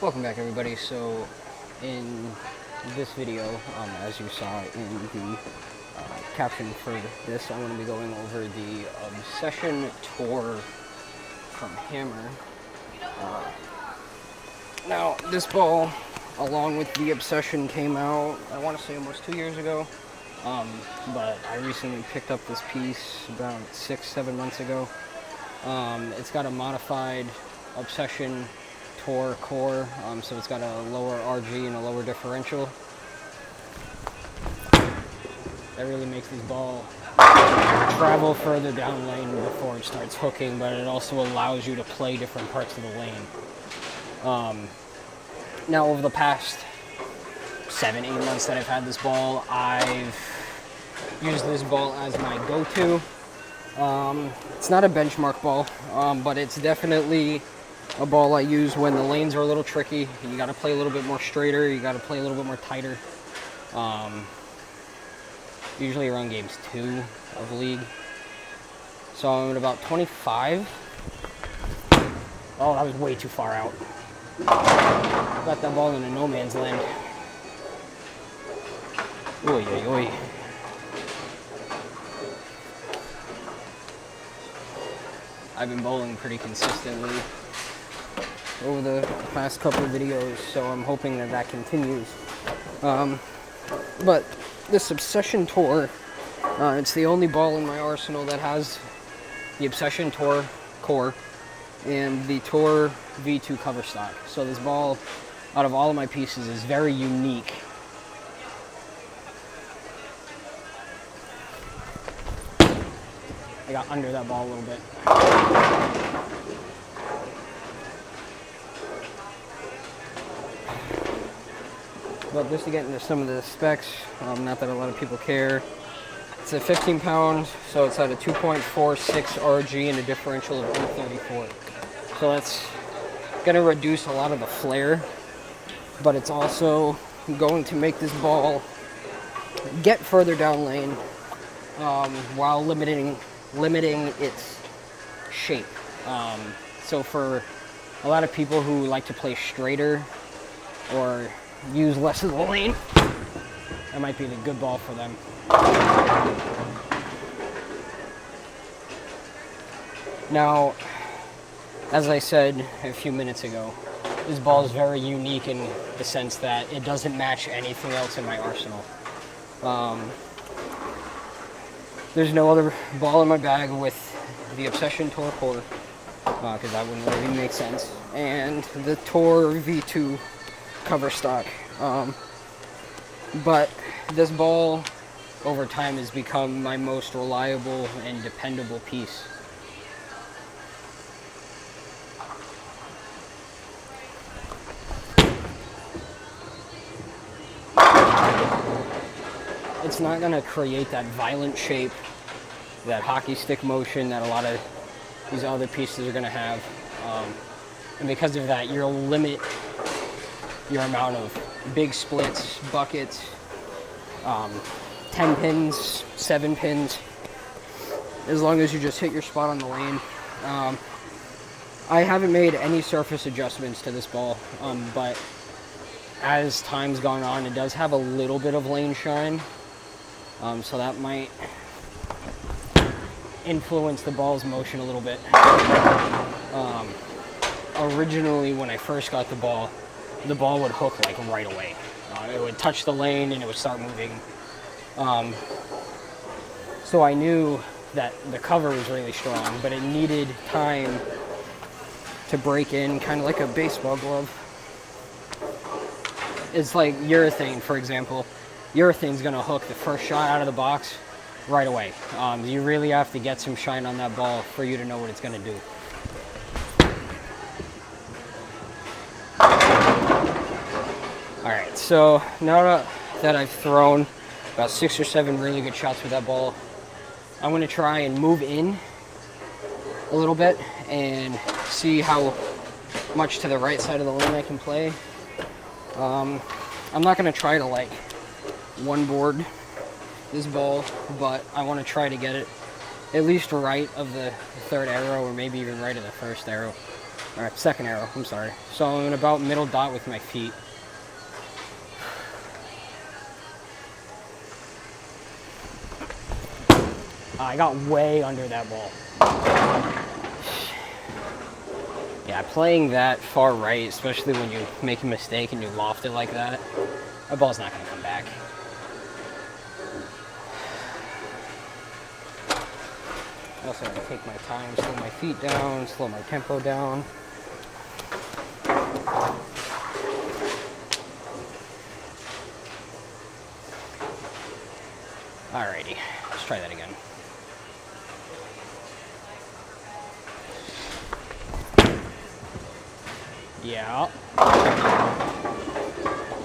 Welcome back, everybody. So in this video, as you saw in the caption for this, I'm going to be going over the Obsession Tour from Hammer. Now, this ball, along with the Obsession, came out, I want to say almost 2 years ago, but I recently picked up this piece about 6-7 months ago. It's got a modified Obsession Tour core, so it's got a lower RG and a lower differential. That really makes this ball travel further down lane before it starts hooking, but it also allows you to play different parts of the lane. Now, over the past 7-8 months that I've had this ball, I've used this ball as my go-to. It's not a benchmark ball, but it's definitely a ball I use when the lanes are a little tricky. You got to play a little bit more straighter. You got to play a little bit more tighter. Usually around games 2 of league. So I'm at about 25. Oh, that was way too far out. Got that ball in a no man's land. Oy, oy, oy. I've been bowling pretty consistently over the past couple of videos, so I'm hoping that that continues. But this Obsession Tour, it's the only ball in my arsenal that has the Obsession Tour core and the Tour V2 cover stock. So this ball, out of all of my pieces, is very unique. I got under that ball a little bit. But just to get into some of the specs, not that a lot of people care, it's a 15 pound, so it's at a 2.46 RG and a differential of 134. So that's going to reduce a lot of the flare, but it's also going to make this ball get further down lane while limiting its shape. So for a lot of people who like to play straighter or use less of the lane, that might be the good ball for them. Now, as I said a few minutes ago, this ball is very unique in the sense that it doesn't match anything else in my arsenal. There's no other ball in my bag with the Obsession Tour core, because that wouldn't really make sense, and the Tour V2 cover stock. But this ball over time has become my most reliable and dependable piece. It's not going to create that violent shape, that hockey stick motion that a lot of these other pieces are going to have. And because of that, you'll limit your amount of big splits, buckets, 10 pins, 7 pins, as long as you just hit your spot on the lane. I haven't made any surface adjustments to this ball, but as time's gone on, it does have a little bit of lane shine, so that might influence the ball's motion a little bit. Originally, when I first got the ball would hook like right away. It would touch the lane and it would start moving. So I knew that the cover was really strong, but it needed time to break in, kind of like a baseball glove. It's like urethane, for example. Urethane's gonna hook the first shot out of the box right away. You really have to get some shine on that ball for you to know what it's gonna do. Alright, so now that I've thrown about 6 or 7 really good shots with that ball, I'm going to try and move in a little bit and see how much to the right side of the lane I can play. I'm not going to try to like one board this ball, but I want to try to get it at least right of the third arrow, or maybe even right of the first arrow. All right, second arrow, I'm sorry. So I'm in about middle dot with my feet. I got way under that ball. Yeah, playing that far right, especially when you make a mistake and you loft it like that ball's not going to come back. I also got to take my time, slow my feet down, slow my tempo down. Alrighty, let's try that again. Yeah.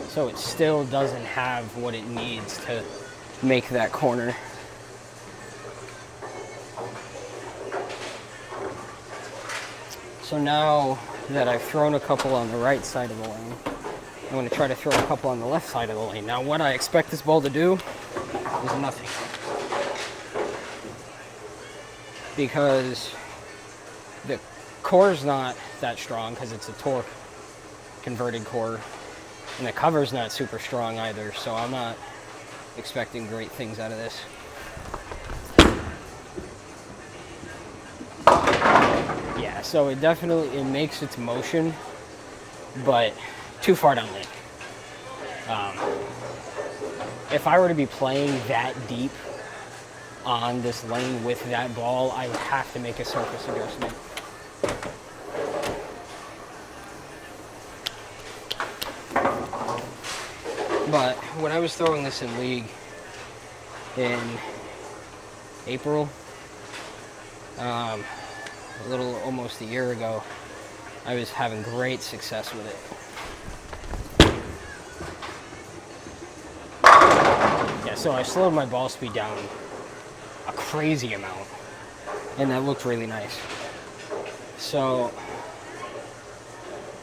So it still doesn't have what it needs to make that corner. So now that I've thrown a couple on the right side of the lane, I'm going to try to throw a couple on the left side of the lane. Now what I expect this ball to do is nothing. Because the core's not that strong because it's a torque converted core, and the cover's not super strong either, so I'm not expecting great things out of this. Yeah, so it definitely makes its motion, but too far down lane. If I were to be playing that deep on this lane with that ball, I would have to make a surface adjustment. But when I was throwing this in league in April, a little almost a year ago, I was having great success with it. Yeah, so I slowed my ball speed down a crazy amount, and that looked really nice. So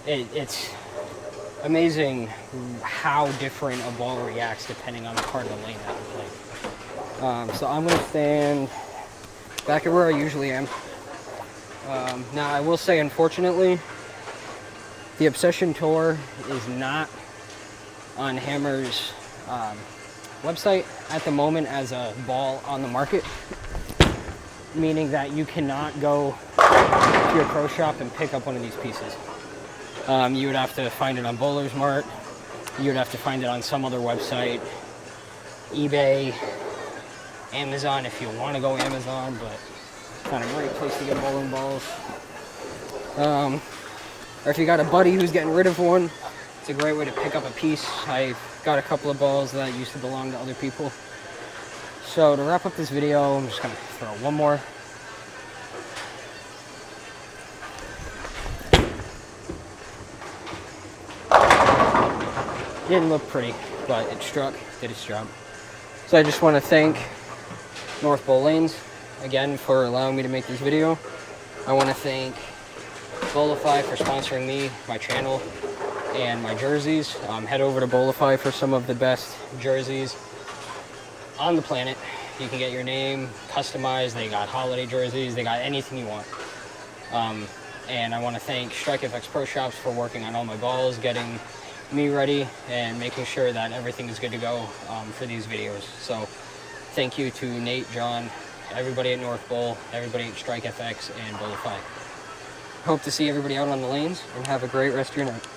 it's amazing how different a ball reacts depending on the part of the lane that I'm playing. So I'm going to stand back at where I usually am. Now I will say, unfortunately, the Obsession Tour is not on Hammer's website at the moment as a ball on the market, meaning that you cannot go to your pro shop and pick up one of these pieces. You would have to find it on Bowler's Mart. You would have to find it on some other website, eBay, Amazon if you want to go Amazon, but it's not a great place to get bowling balls. Or if you got a buddy who's getting rid of one, it's a great way to pick up a piece. I've got a couple of balls that used to belong to other people. So to wrap up this video, I'm just going to throw one more. Didn't look pretty, but it struck, did its job. So I just want to thank North Bowl Lanes again for allowing me to make this video. I want to thank Bowlify for sponsoring me, my channel, and my jerseys. Head over to Bowlify for some of the best jerseys on the planet. You can get your name customized. They got holiday jerseys. They got anything you want. And I want to thank StrikeFX Pro Shops for working on all my balls, getting me ready, and making sure that everything is good to go for these videos. So thank you to Nate, John, everybody at North Bowl, everybody at StrikeFX and Bowlify. Hope to see everybody out on the lanes, and have a great rest of your night.